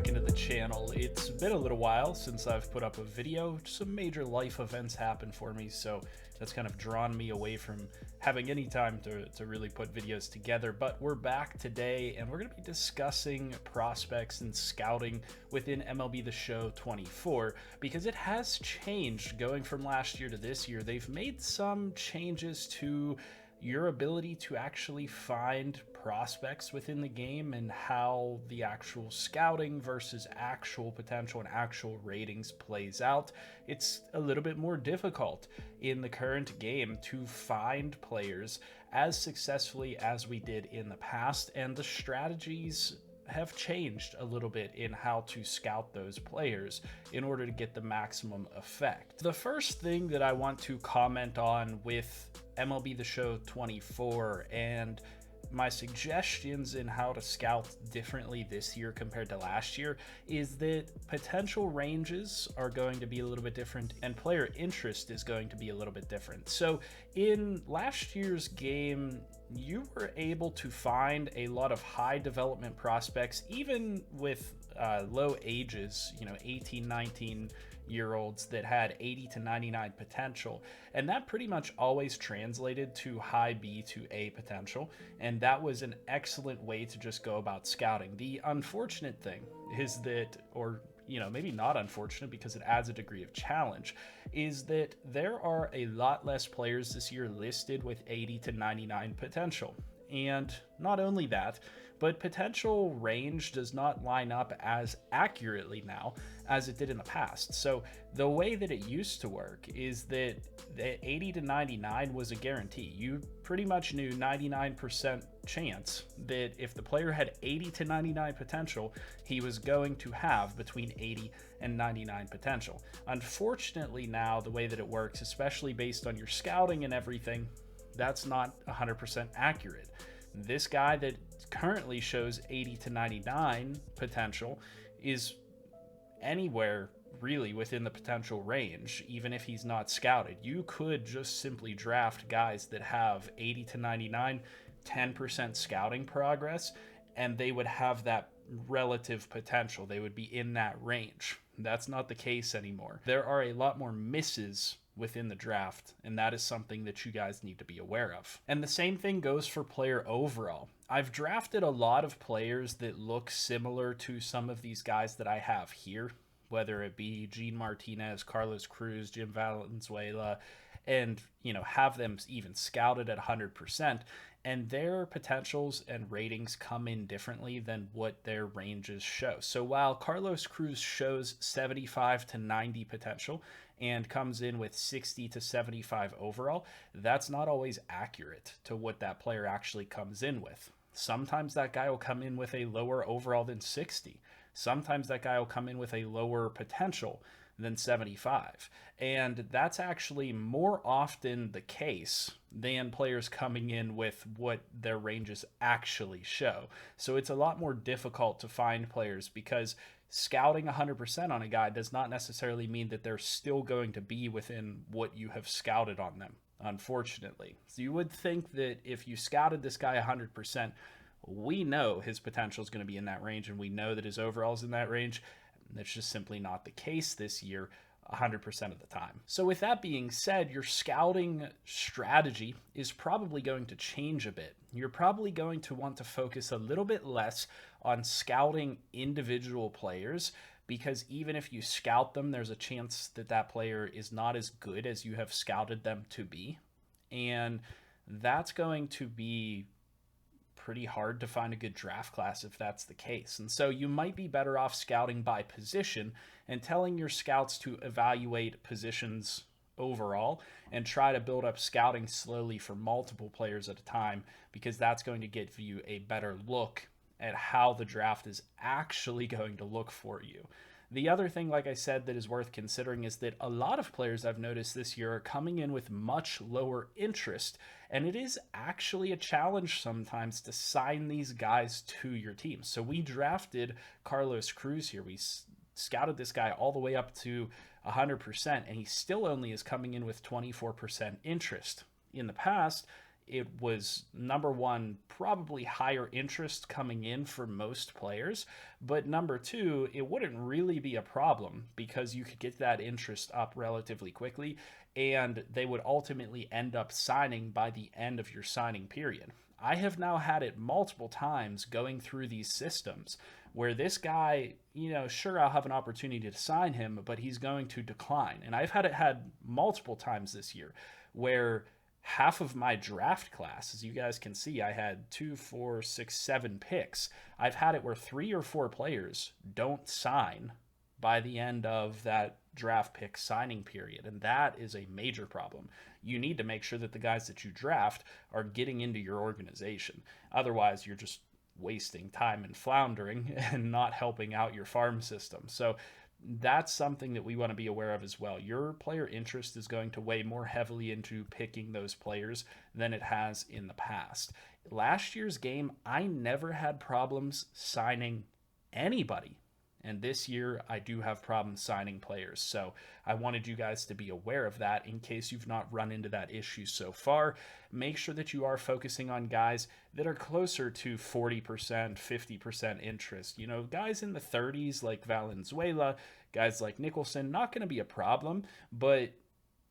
welcome to the channel. It's been a little while since I've put up a video. Some major life events happened for me, so that's kind of drawn me away from having any time to really put videos together. But we're back today, and we're going to be discussing prospects and scouting within MLB The Show 24, because it has changed going from last year to this year. They've made some changes to your ability to actually find prospects within the game and how the actual scouting versus actual potential and actual ratings plays out. It's a little bit more difficult in the current game to find players as successfully as we did in the past, and the strategies have changed a little bit in how to scout those players in order to get the maximum effect. The first thing that I want to comment on with MLB The Show 24 and my suggestions in how to scout differently this year compared to last year is that potential ranges are going to be a little bit different and player interest is going to be a little bit different. So in last year's game, you were able to find a lot of high development prospects, even with low ages, 18, 19-year-olds that had 80 to 99 potential. And that pretty much always translated to high B to A potential. And that was an excellent way to just go about scouting. The unfortunate thing is that, or maybe not unfortunate because it adds a degree of challenge, is that there are a lot less players this year listed with 80 to 99 potential. And not only that, but potential range does not line up as accurately now as it did in the past. So the way that it used to work is that the 80 to 99 was a guarantee. You pretty much knew 99% chance that if the player had 80 to 99 potential, he was going to have between 80 and 99 potential. Unfortunately now, the way that it works, especially based on your scouting and everything, that's not 100% accurate. This guy that currently shows 80 to 99 potential is anywhere really within the potential range, even if he's not scouted. You could just simply draft guys that have 80 to 99, 10% scouting progress, and they would have that relative potential. They would be in that range. That's not the case anymore. There are a lot more misses within the draft, and that is something that you guys need to be aware of. And the same thing goes for player overall. I've drafted a lot of players that look similar to some of these guys that I have here, whether it be Gene Martinez, Carlos Cruz, Jim Valenzuela, and have them even scouted at 100%, and their potentials and ratings come in differently than what their ranges show. So while Carlos Cruz shows 75 to 90 potential and comes in with 60 to 75 overall, that's not always accurate to what that player actually comes in with. Sometimes that guy will come in with a lower overall than 60. Sometimes that guy will come in with a lower potential than 75. And that's actually more often the case than players coming in with what their ranges actually show. So it's a lot more difficult to find players because scouting 100% on a guy does not necessarily mean that they're still going to be within what you have scouted on them, unfortunately. So you would think that if you scouted this guy 100%, we know his potential is going to be in that range, and we know that his overall is in that range. That's just simply not the case this year 100% of the time. So with that being said, your scouting strategy is probably going to change a bit. You're probably going to want to focus a little bit less on scouting individual players, because even if you scout them, there's a chance that that player is not as good as you have scouted them to be. And that's going to be pretty hard to find a good draft class if that's the case. And so you might be better off scouting by position and telling your scouts to evaluate positions overall and try to build up scouting slowly for multiple players at a time, because that's going to give you a better look at how the draft is actually going to look for you. The other thing, like I said, that is worth considering is that a lot of players I've noticed this year are coming in with much lower interest, and it is actually a challenge sometimes to sign these guys to your team. So we drafted Carlos Cruz here. We scouted this guy all the way up to 100%, and he still only is coming in with 24% interest. In the past, it was number one, probably higher interest coming in for most players, but number two, it wouldn't really be a problem because you could get that interest up relatively quickly, and they would ultimately end up signing by the end of your signing period. I have now had it multiple times going through these systems where this guy, sure, I'll have an opportunity to sign him, but he's going to decline. And I've had multiple times this year where half of my draft class, as you guys can see, I had 2, 4, 6, 7 picks. I've had it where 3 or 4 players don't sign by the end of that draft pick signing period. And that is a major problem. You need to make sure that the guys that you draft are getting into your organization. Otherwise, you're just wasting time and floundering and not helping out your farm system. So that's something that we want to be aware of as well. Your player interest is going to weigh more heavily into picking those players than it has in the past. Last year's game, I never had problems signing anybody. And this year, I do have problems signing players. So I wanted you guys to be aware of that in case you've not run into that issue so far. Make sure that you are focusing on guys that are closer to 40%, 50% interest. Guys in the 30s like Valenzuela, guys like Nicholson, not going to be a problem, but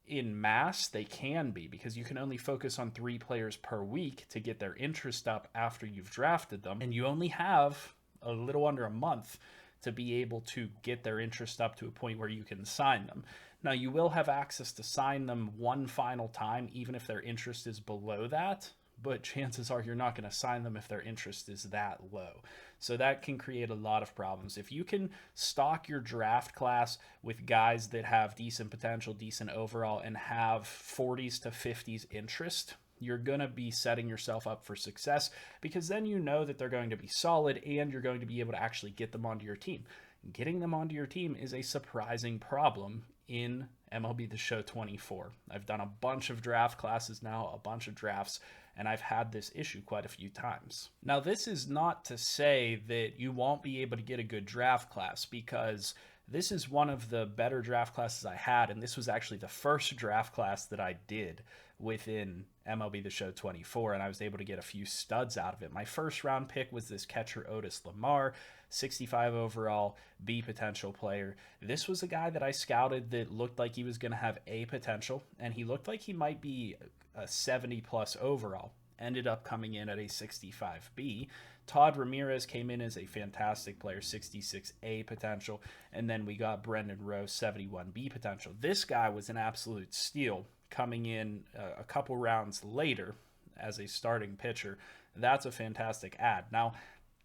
in mass, they can be because you can only focus on 3 players per week to get their interest up after you've drafted them. And you only have a little under a month to be able to get their interest up to a point where you can sign them. Now, you will have access to sign them one final time, even if their interest is below that, but chances are you're not going to sign them if their interest is that low. So that can create a lot of problems. If you can stock your draft class with guys that have decent potential, decent overall, and have 40s to 50s interest, you're going to be setting yourself up for success because then you know that they're going to be solid and you're going to be able to actually get them onto your team. Getting them onto your team is a surprising problem in MLB The Show 24. I've done a bunch of draft classes now, a bunch of drafts, and I've had this issue quite a few times. Now, this is not to say that you won't be able to get a good draft class because this is one of the better draft classes I had, and this was actually the first draft class that I did within MLB The Show 24, and I was able to get a few studs out of it. My first round pick was this catcher Otis Lamar, 65 overall, B potential player. This was a guy that I scouted that looked like he was going to have A potential, and he looked like he might be a 70 plus overall. Ended up coming in at a 65B. Todd Ramirez came in as a fantastic player, 66A potential, and then we got Brendan Rowe, 71B potential. This guy was an absolute steal coming in a couple rounds later as a starting pitcher. That's a fantastic ad. Now,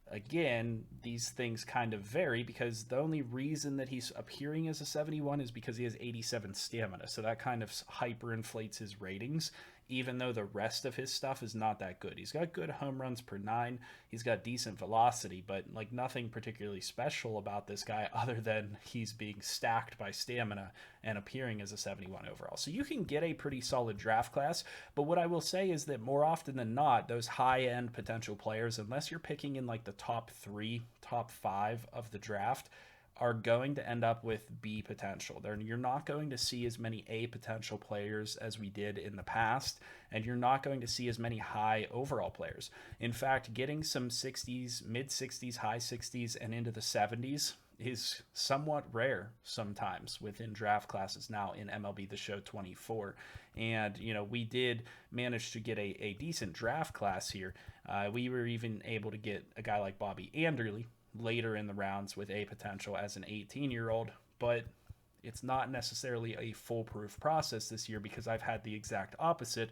again, these things kind of vary because the only reason that he's appearing as a 71 is because he has 87 stamina. So that kind of hyperinflates his ratings, even though the rest of his stuff is not that good. He's got good home runs per 9. He's got decent velocity, but like nothing particularly special about this guy other than he's being stacked by stamina and appearing as a 71 overall. So you can get a pretty solid draft class, but what I will say is that more often than not, those high-end potential players, unless you're picking in like the top 3, top 5 of the draft, are going to end up with B potential. You're not going to see as many A potential players as we did in the past, and you're not going to see as many high overall players. In fact, getting some 60s, mid 60s, high 60s, and into the 70s is somewhat rare sometimes within draft classes now in MLB The Show 24. And, we did manage to get a decent draft class here. We were even able to get a guy like Bobby Anderle later in the rounds with A potential as an 18-year-old, but it's not necessarily a foolproof process this year because I've had the exact opposite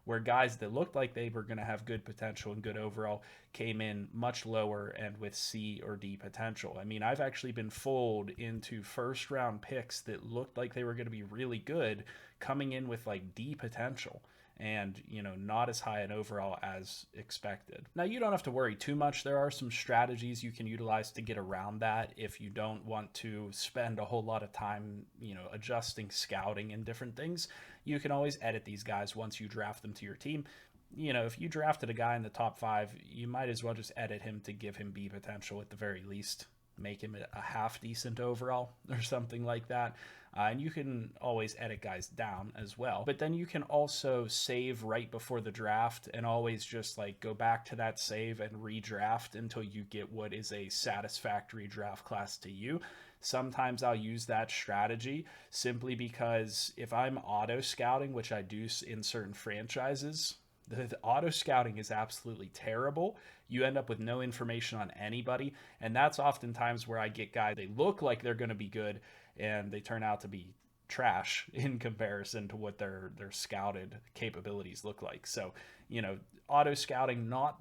where guys that looked like they were going to have good potential and good overall came in much lower and with C or D potential. I mean, I've actually been fooled into first round picks that looked like they were going to be really good coming in with like D potential and, not as high an overall as expected. Now, you don't have to worry too much. There are some strategies you can utilize to get around that if you don't want to spend a whole lot of time, adjusting scouting and different things. You can always edit these guys once you draft them to your team. If you drafted a guy in the top 5, you might as well just edit him to give him B potential at the very least. make him a half decent overall or something like that. And you can always edit guys down as well. But then you can also save right before the draft and always just like go back to that save and redraft until you get what is a satisfactory draft class to you. Sometimes I'll use that strategy simply because if I'm auto scouting, which I do in certain franchises, the auto scouting is absolutely terrible. You end up with no information on anybody, and that's oftentimes where I get guys, they look like they're going to be good and they turn out to be trash in comparison to what their scouted capabilities look like. So, auto scouting not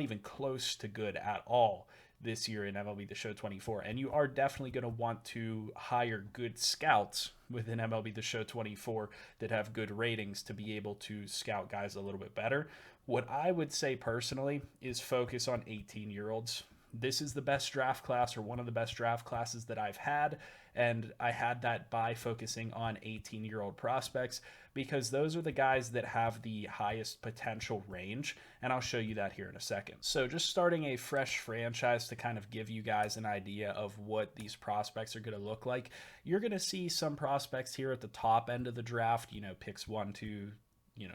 even close to good at all this year in MLB The Show 24. And you are definitely going to want to hire good scouts within MLB The Show 24 that have good ratings to be able to scout guys a little bit better. What I would say personally is focus on 18-year-olds. This is the best draft class, or one of the best draft classes that I've had, and I had that by focusing on 18-year-old prospects because those are the guys that have the highest potential range, and I'll show you that here in a second. So just starting a fresh franchise to kind of give you guys an idea of what these prospects are going to look like, you're going to see some prospects here at the top end of the draft, picks 1, 2,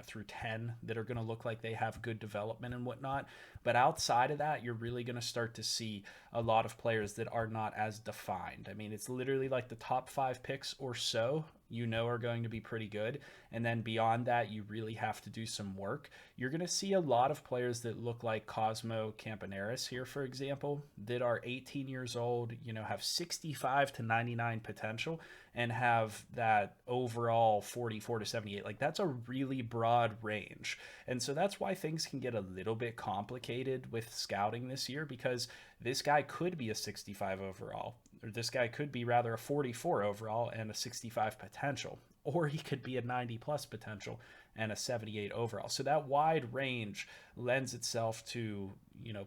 through 10 that are going to look like they have good development and whatnot. But outside of that, you're really going to start to see a lot of players that are not as defined. I mean, it's literally like the top 5 picks or so, are going to be pretty good. And then beyond that, you really have to do some work. You're going to see a lot of players that look like Cosmo Campaneris here, for example, that are 18 years old, have 65 to 99 potential and have that overall 44 to 78. Like, that's a really broad range. And so that's why things can get a little bit complicated with scouting this year, because this guy could be a 65 overall, or this guy could be rather a 44 overall and a 65 potential, or he could be a 90 plus potential and a 78 overall. So that wide range lends itself to,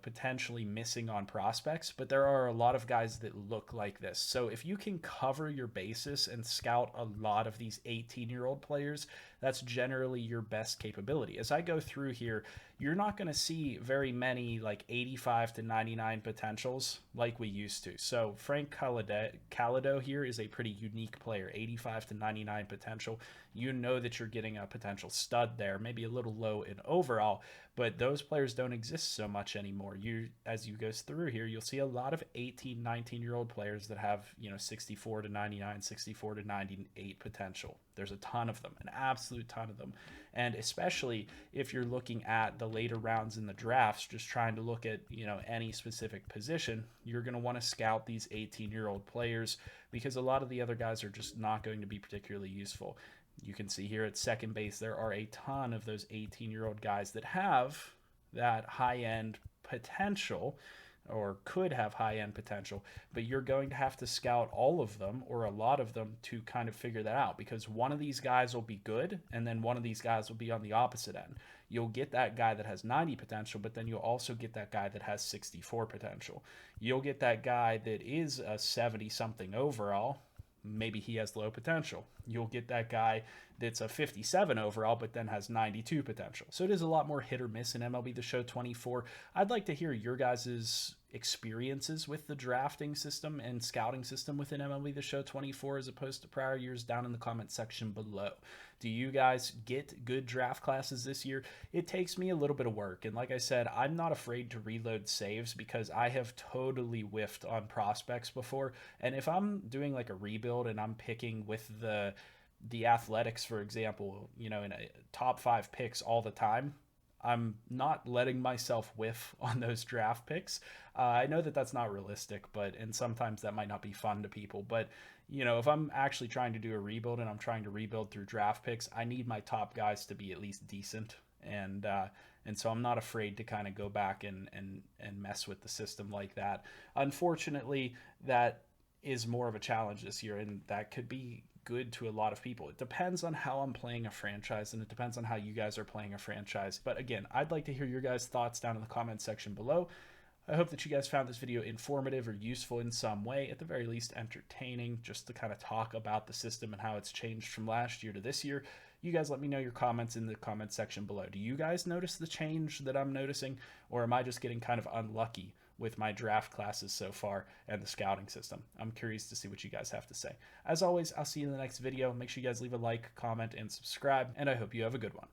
potentially missing on prospects, but there are a lot of guys that look like this. So if you can cover your basis and scout a lot of these 18-year-old players, that's generally your best capability. As I go through here, you're not going to see very many like 85 to 99 potentials like we used to. So Frank Calado here is a pretty unique player, 85 to 99 potential. That you're getting a potential stud there, maybe a little low in overall, but those players don't exist so much anymore. As you go through here, you'll see a lot of 18, 19-year-old players that have, 64 to 99, 64 to 98 potential. There's a ton of them, an absolute ton of them. And especially if you're looking at the later rounds in the drafts, just trying to look at, any specific position, you're going to want to scout these 18-year-old players because a lot of the other guys are just not going to be particularly useful. You can see here at second base, there are a ton of those 18-year-old guys that have that high-end potential, or could have high-end potential, but you're going to have to scout all of them or a lot of them to kind of figure that out, because one of these guys will be good and then one of these guys will be on the opposite end. You'll get that guy that has 90 potential, but then you'll also get that guy that has 64 potential. You'll get that guy that is a 70-something overall. Maybe he has low potential. You'll get that guy that's a 57 overall, but then has 92 potential. So it is a lot more hit or miss in MLB The Show 24. I'd like to hear your guys' experiences with the drafting system and scouting system within MLB The Show 24 as opposed to prior years down in the comment section below. Do you guys get good draft classes this year? It takes me a little bit of work. And like I said, I'm not afraid to reload saves because I have totally whiffed on prospects before. And if I'm doing like a rebuild and I'm picking with the Athletics, for example, in a top 5 picks all the time, I'm not letting myself whiff on those draft picks. I know that that's not realistic, and sometimes that might not be fun to people. But, if I'm actually trying to do a rebuild and I'm trying to rebuild through draft picks, I need my top guys to be at least decent. And so I'm not afraid to kind of go back and mess with the system like that. Unfortunately, that is more of a challenge this year, and that could be good to a lot of people. It depends on how I'm playing a franchise, and it depends on how you guys are playing a franchise. But again, I'd like to hear your guys' thoughts down in the comment section below. I hope that you guys found this video informative or useful in some way, at the very least entertaining, just to kind of talk about the system and how it's changed from last year to this year. You guys let me know your comments in the comment section below. Do you guys notice the change that I'm noticing, or am I just getting kind of unlucky with my draft classes so far and the scouting system. I'm curious to see what you guys have to say. As always, I'll see you in the next video. Make sure you guys leave a like, comment, and subscribe, and I hope you have a good one.